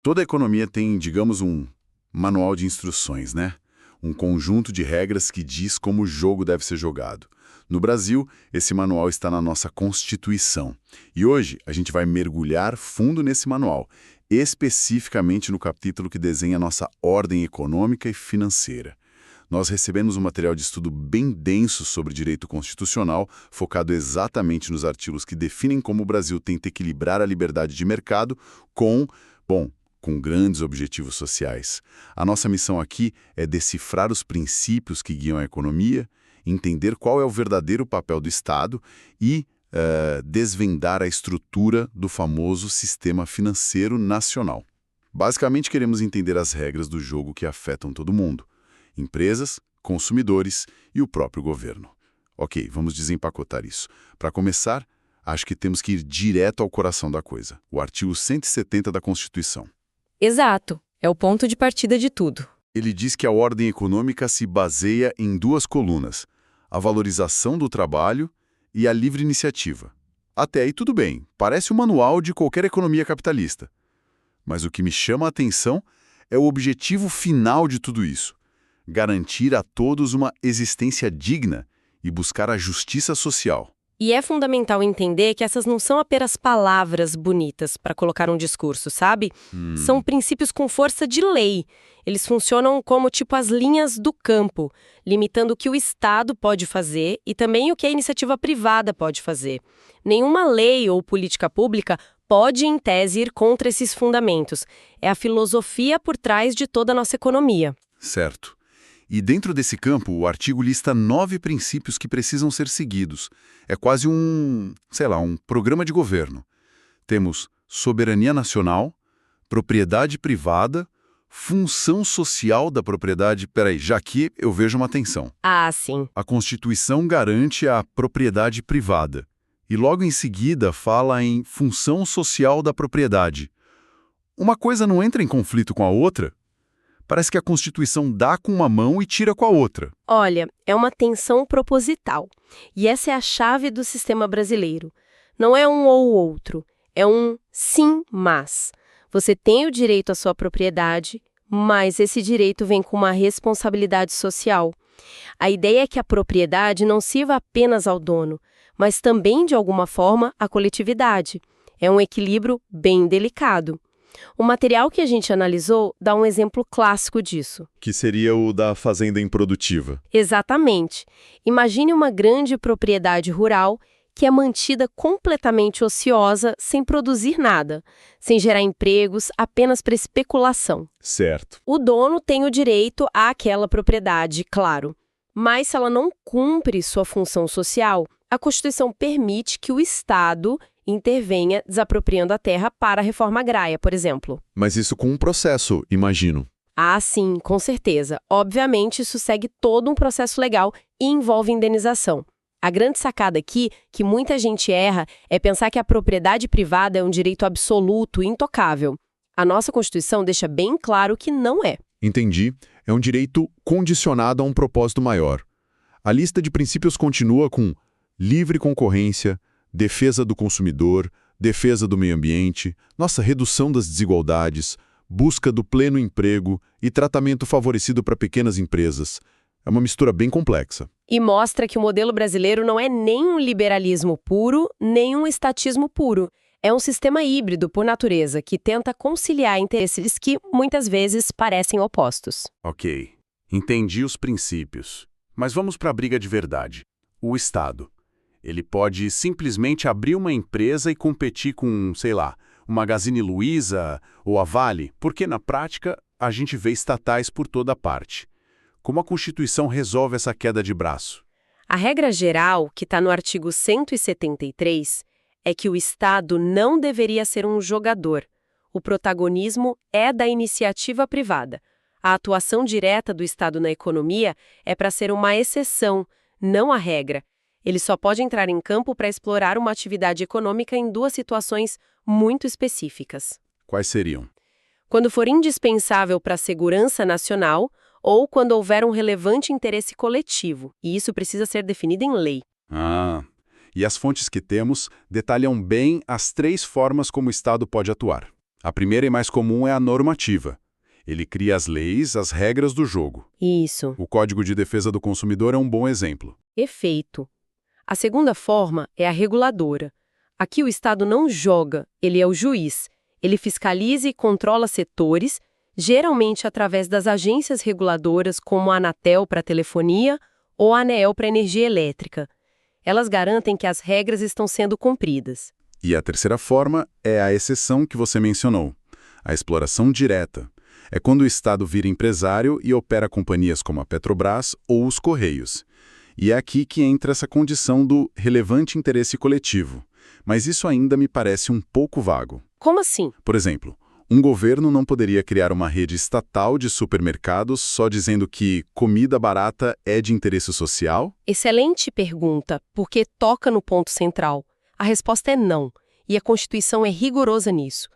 Toda economia tem, digamos, um manual de instruções, né? Um conjunto de regras que diz como o jogo deve ser jogado. No Brasil, esse manual está na nossa Constituição. E hoje a gente vai mergulhar fundo nesse manual, especificamente no capítulo que desenha a nossa ordem econômica e financeira. Nós recebemos um material de estudo bem denso sobre direito constitucional, focado exatamente nos artigos que definem como o Brasil tenta equilibrar a liberdade de mercado com grandes objetivos sociais. A nossa missão aqui é decifrar os princípios que guiam a economia, entender qual é o verdadeiro papel do Estado e desvendar a estrutura do famoso sistema financeiro nacional. Basicamente, queremos entender as regras do jogo que afetam todo mundo: empresas, consumidores e o próprio governo. Ok, vamos desempacotar isso. Para começar, acho que temos que ir direto ao coração da coisa, o artigo 170 da Constituição. Exato, é o ponto de partida de tudo. Ele diz que a ordem econômica se baseia em duas colunas: a valorização do trabalho e a livre iniciativa. Até aí tudo bem, parece um manual de qualquer economia capitalista. Mas o que me chama a atenção é o objetivo final de tudo isso: garantir a todos uma existência digna e buscar a justiça social. E é fundamental entender que essas não são apenas palavras bonitas para colocar um discurso, sabe? São princípios com força de lei. Eles funcionam como tipo as linhas do campo, limitando o que o Estado pode fazer e também o que a iniciativa privada pode fazer. Nenhuma lei ou política pública pode, em tese, ir contra esses fundamentos. É a filosofia por trás de toda a nossa economia. Certo. E dentro desse campo, o artigo lista 9 princípios que precisam ser seguidos. É quase um programa de governo. Temos soberania nacional, propriedade privada, função social da propriedade. Peraí, já aqui eu vejo uma tensão. Ah, sim. A Constituição garante a propriedade privada. E logo em seguida fala em função social da propriedade. Uma coisa não entra em conflito com a outra? Parece que a Constituição dá com uma mão e tira com a outra. Olha, é uma tensão proposital. E essa é a chave do sistema brasileiro. Não é um ou outro, é um sim, mas. Você tem o direito à sua propriedade, mas esse direito vem com uma responsabilidade social. A ideia é que a propriedade não sirva apenas ao dono, mas também, de alguma forma, à coletividade. É um equilíbrio bem delicado. O material que a gente analisou dá um exemplo clássico disso. Que seria o da fazenda improdutiva. Exatamente. Imagine uma grande propriedade rural que é mantida completamente ociosa, sem produzir nada, sem gerar empregos, apenas para especulação. Certo. O dono tem o direito àquela propriedade, claro. Mas se ela não cumpre sua função social, a Constituição permite que o Estado intervenha desapropriando a terra para a reforma agrária, por exemplo. Mas isso com um processo, imagino. Ah, sim, com certeza. Obviamente, isso segue todo um processo legal e envolve indenização. A grande sacada aqui, que muita gente erra, é pensar que a propriedade privada é um direito absoluto e intocável. A nossa Constituição deixa bem claro que não é. Entendi. É um direito condicionado a um propósito maior. A lista de princípios continua com livre concorrência, defesa do consumidor, defesa do meio ambiente, redução das desigualdades, busca do pleno emprego e tratamento favorecido para pequenas empresas. É uma mistura bem complexa. E mostra que o modelo brasileiro não é nem um liberalismo puro, nem um estatismo puro. É um sistema híbrido por natureza, que tenta conciliar interesses que, muitas vezes, parecem opostos. Ok, entendi os princípios. Mas vamos para a briga de verdade. O Estado. Ele pode simplesmente abrir uma empresa e competir com, o Magazine Luiza ou a Vale, porque na prática a gente vê estatais por toda parte. Como a Constituição resolve essa queda de braço? A regra geral, que está no artigo 173, é que o Estado não deveria ser um jogador. O protagonismo é da iniciativa privada. A atuação direta do Estado na economia é para ser uma exceção, não a regra. Ele só pode entrar em campo para explorar uma atividade econômica em duas situações muito específicas. Quais seriam? Quando for indispensável para a segurança nacional ou quando houver um relevante interesse coletivo, e isso precisa ser definido em lei. E as fontes que temos detalham bem as 3 formas como o Estado pode atuar. A primeira e mais comum é a normativa. Ele cria as leis, as regras do jogo. Isso. O Código de Defesa do Consumidor é um bom exemplo. Efeito. A segunda forma é a reguladora. Aqui o Estado não joga, ele é o juiz. Ele fiscaliza e controla setores, geralmente através das agências reguladoras como a Anatel para telefonia ou a ANEEL para energia elétrica. Elas garantem que as regras estão sendo cumpridas. E a terceira forma é a exceção que você mencionou, a exploração direta. É quando o Estado vira empresário e opera companhias como a Petrobras ou os Correios. E é aqui que entra essa condição do relevante interesse coletivo. Mas isso ainda me parece um pouco vago. Como assim? Por exemplo, um governo não poderia criar uma rede estatal de supermercados só dizendo que comida barata é de interesse social? Excelente pergunta, porque toca no ponto central. A resposta é não, e a Constituição é rigorosa nisso.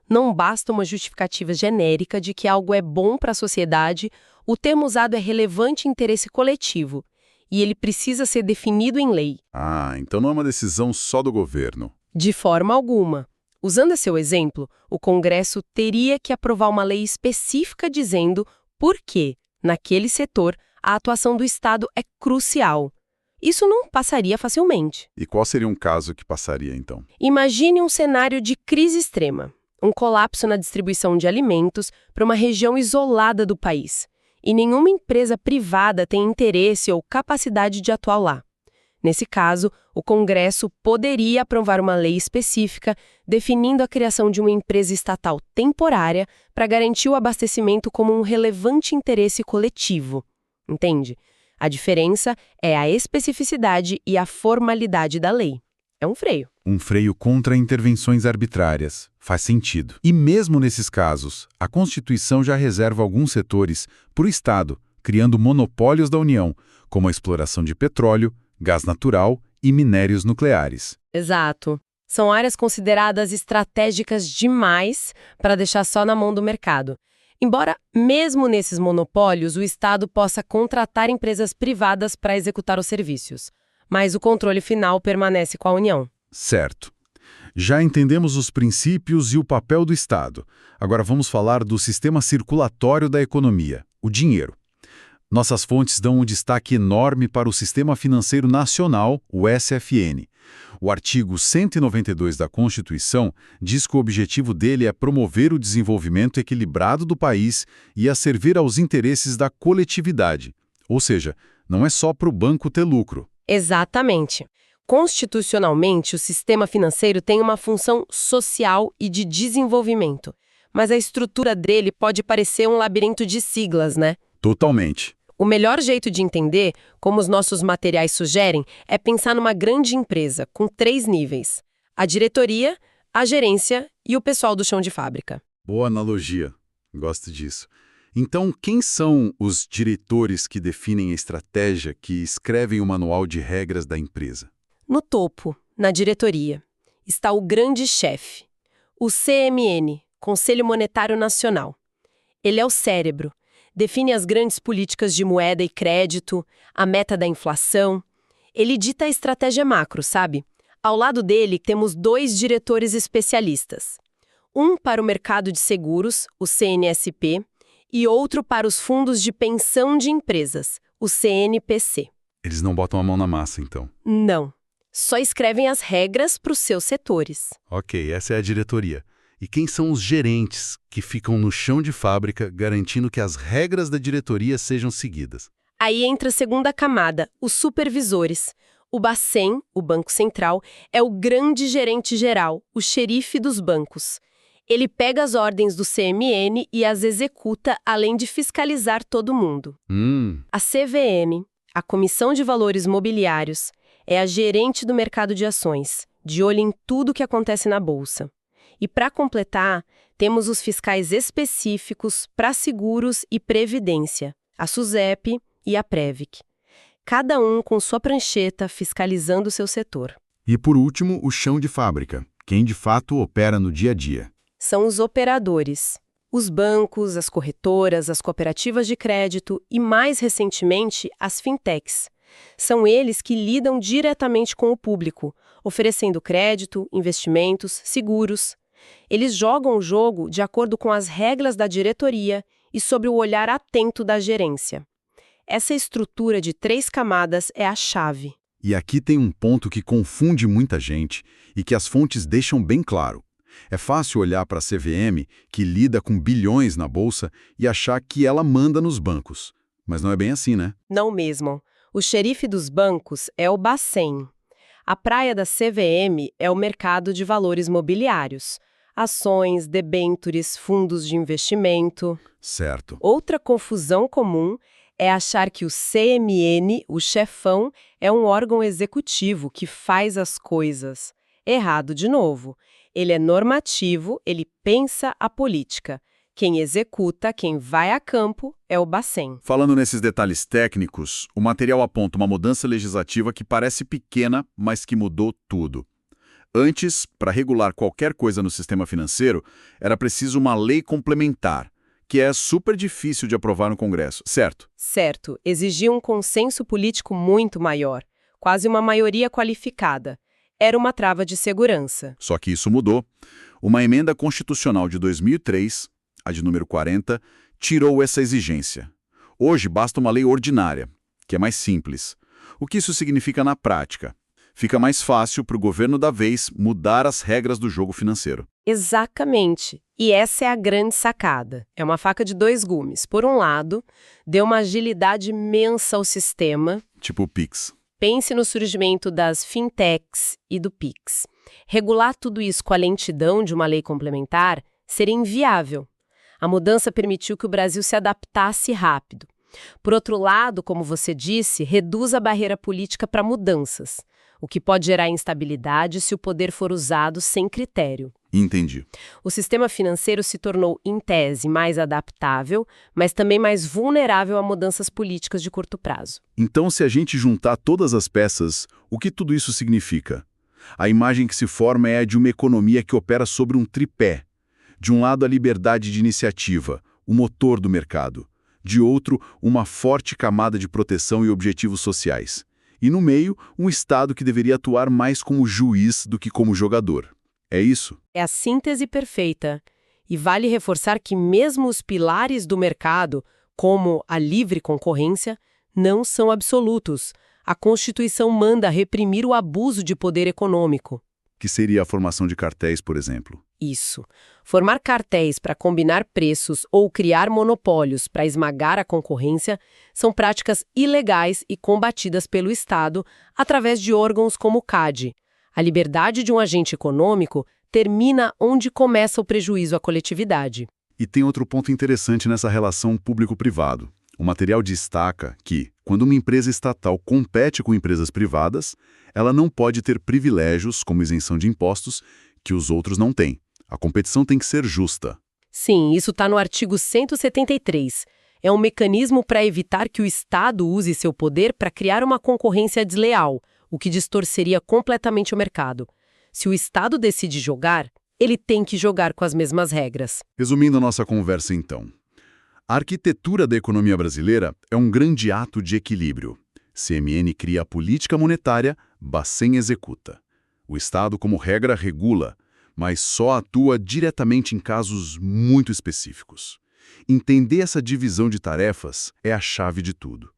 Não basta uma justificativa genérica de que algo é bom para a sociedade, o termo usado é relevante interesse coletivo, e ele precisa ser definido em lei. Ah, então não é uma decisão só do governo. De forma alguma. Usando seu exemplo, o Congresso teria que aprovar uma lei específica dizendo por que, naquele setor, a atuação do Estado é crucial. Isso não passaria facilmente. E qual seria um caso que passaria, então? Imagine um cenário de crise extrema, um colapso na distribuição de alimentos para uma região isolada do país, e nenhuma empresa privada tem interesse ou capacidade de atuar lá. Nesse caso, o Congresso poderia aprovar uma lei específica definindo a criação de uma empresa estatal temporária para garantir o abastecimento como um relevante interesse coletivo. Entende? A diferença é a especificidade e a formalidade da lei. É um freio. Um freio contra intervenções arbitrárias. Faz sentido. E mesmo nesses casos, a Constituição já reserva alguns setores para o Estado, criando monopólios da União, como a exploração de petróleo, gás natural e minérios nucleares. Exato. São áreas consideradas estratégicas demais para deixar só na mão do mercado. Embora, mesmo nesses monopólios, o Estado possa contratar empresas privadas para executar os serviços. Mas o controle final permanece com a União. Certo. Já entendemos os princípios e o papel do Estado. Agora vamos falar do sistema circulatório da economia, o dinheiro. Nossas fontes dão um destaque enorme para o Sistema Financeiro Nacional, o SFN. O artigo 192 da Constituição diz que o objetivo dele é promover o desenvolvimento equilibrado do país e a servir aos interesses da coletividade. Ou seja, não é só para o banco ter lucro. Exatamente. Constitucionalmente, o sistema financeiro tem uma função social e de desenvolvimento. Mas a estrutura dele pode parecer um labirinto de siglas, né? Totalmente. O melhor jeito de entender, como os nossos materiais sugerem, é pensar numa grande empresa, com 3 níveis: a diretoria, a gerência e o pessoal do chão de fábrica. Boa analogia. Gosto disso. Então, quem são os diretores que definem a estratégia, que escrevem o manual de regras da empresa? No topo, na diretoria, está o grande chefe, o CMN, Conselho Monetário Nacional. Ele é o cérebro. Define as grandes políticas de moeda e crédito, a meta da inflação. Ele dita a estratégia macro, sabe? Ao lado dele, temos 2 diretores especialistas. Um para o mercado de seguros, o CNSP, e outro para os fundos de pensão de empresas, o CNPC. Eles não botam a mão na massa, então. Não. Só escrevem as regras para os seus setores. Ok, essa é a diretoria. E quem são os gerentes que ficam no chão de fábrica garantindo que as regras da diretoria sejam seguidas? Aí entra a segunda camada, os supervisores. O Bacen, o Banco Central, é o grande gerente geral, o xerife dos bancos. Ele pega as ordens do CMN e as executa, além de fiscalizar todo mundo. A CVM, a Comissão de Valores Mobiliários, é a gerente do mercado de ações, de olho em tudo que acontece na bolsa. E para completar, temos os fiscais específicos para seguros e previdência, a SUSEP e a Previc. Cada um com sua prancheta fiscalizando seu setor. E por último, o chão de fábrica, quem de fato opera no dia a dia. São os operadores, os bancos, as corretoras, as cooperativas de crédito e, mais recentemente, as fintechs. São eles que lidam diretamente com o público, oferecendo crédito, investimentos, seguros. Eles jogam o jogo de acordo com as regras da diretoria e sob o olhar atento da gerência. Essa estrutura de 3 camadas é a chave. E aqui tem um ponto que confunde muita gente e que as fontes deixam bem claro. É fácil olhar para a CVM, que lida com bilhões na bolsa, e achar que ela manda nos bancos. Mas não é bem assim, né? Não mesmo. O xerife dos bancos é o Bacen. A praia da CVM é o mercado de valores mobiliários. Ações, debêntures, fundos de investimento. Certo. Outra confusão comum é achar que o CMN, o chefão, é um órgão executivo que faz as coisas. Errado de novo. Ele é normativo, ele pensa a política. Quem executa, quem vai a campo, é o Bacen. Falando nesses detalhes técnicos, o material aponta uma mudança legislativa que parece pequena, mas que mudou tudo. Antes, para regular qualquer coisa no sistema financeiro, era preciso uma lei complementar, que é super difícil de aprovar no Congresso, certo? Certo, exigia um consenso político muito maior, quase uma maioria qualificada. Era uma trava de segurança. Só que isso mudou. Uma emenda constitucional de 2003, a de número 40, tirou essa exigência. Hoje basta uma lei ordinária, que é mais simples. O que isso significa na prática? Fica mais fácil para o governo da vez mudar as regras do jogo financeiro. Exatamente. E essa é a grande sacada. É uma faca de 2 gumes. Por um lado, deu uma agilidade imensa ao sistema. Tipo o Pix. Pense no surgimento das fintechs e do Pix. Regular tudo isso com a lentidão de uma lei complementar seria inviável. A mudança permitiu que o Brasil se adaptasse rápido. Por outro lado, como você disse, reduz a barreira política para mudanças, o que pode gerar instabilidade se o poder for usado sem critério. Entendi. O sistema financeiro se tornou, em tese, mais adaptável, mas também mais vulnerável a mudanças políticas de curto prazo. Então, se a gente juntar todas as peças, o que tudo isso significa? A imagem que se forma é a de uma economia que opera sobre um tripé. De um lado, a liberdade de iniciativa, o motor do mercado. De outro, uma forte camada de proteção e objetivos sociais. E no meio, um Estado que deveria atuar mais como juiz do que como jogador. É isso? É a síntese perfeita. E vale reforçar que mesmo os pilares do mercado, como a livre concorrência, não são absolutos. A Constituição manda reprimir o abuso de poder econômico. Que seria a formação de cartéis, por exemplo. Isso. Formar cartéis para combinar preços ou criar monopólios para esmagar a concorrência são práticas ilegais e combatidas pelo Estado através de órgãos como o CAD. A liberdade de um agente econômico termina onde começa o prejuízo à coletividade. E tem outro ponto interessante nessa relação público-privado. O material destaca que, quando uma empresa estatal compete com empresas privadas, ela não pode ter privilégios, como isenção de impostos, que os outros não têm. A competição tem que ser justa. Sim, isso está no artigo 173. É um mecanismo para evitar que o Estado use seu poder para criar uma concorrência desleal, o que distorceria completamente o mercado. Se o Estado decide jogar, ele tem que jogar com as mesmas regras. Resumindo a nossa conversa, então. A arquitetura da economia brasileira é um grande ato de equilíbrio. CMN cria a política monetária, Bacen executa. O Estado, como regra, regula, mas só atua diretamente em casos muito específicos. Entender essa divisão de tarefas é a chave de tudo.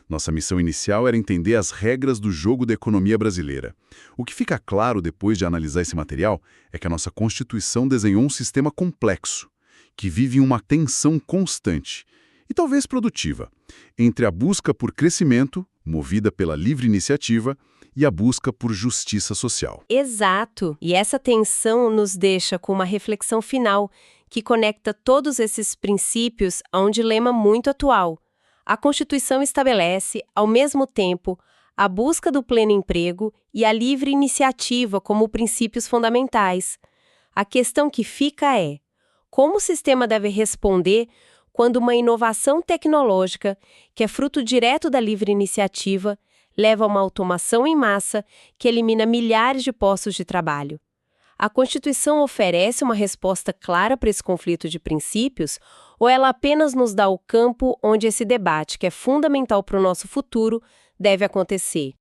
Nossa missão inicial era entender as regras do jogo da economia brasileira. O que fica claro depois de analisar esse material é que a nossa Constituição desenhou um sistema complexo, que vive em uma tensão constante, e talvez produtiva, entre a busca por crescimento, movida pela livre iniciativa, e a busca por justiça social. Exato! E essa tensão nos deixa com uma reflexão final que conecta todos esses princípios a um dilema muito atual. A Constituição estabelece, ao mesmo tempo, a busca do pleno emprego e a livre iniciativa como princípios fundamentais. A questão que fica é: como o sistema deve responder quando uma inovação tecnológica, que é fruto direto da livre iniciativa, leva a uma automação em massa que elimina milhares de postos de trabalho? A Constituição oferece uma resposta clara para esse conflito de princípios, ou ela apenas nos dá o campo onde esse debate, que é fundamental para o nosso futuro, deve acontecer?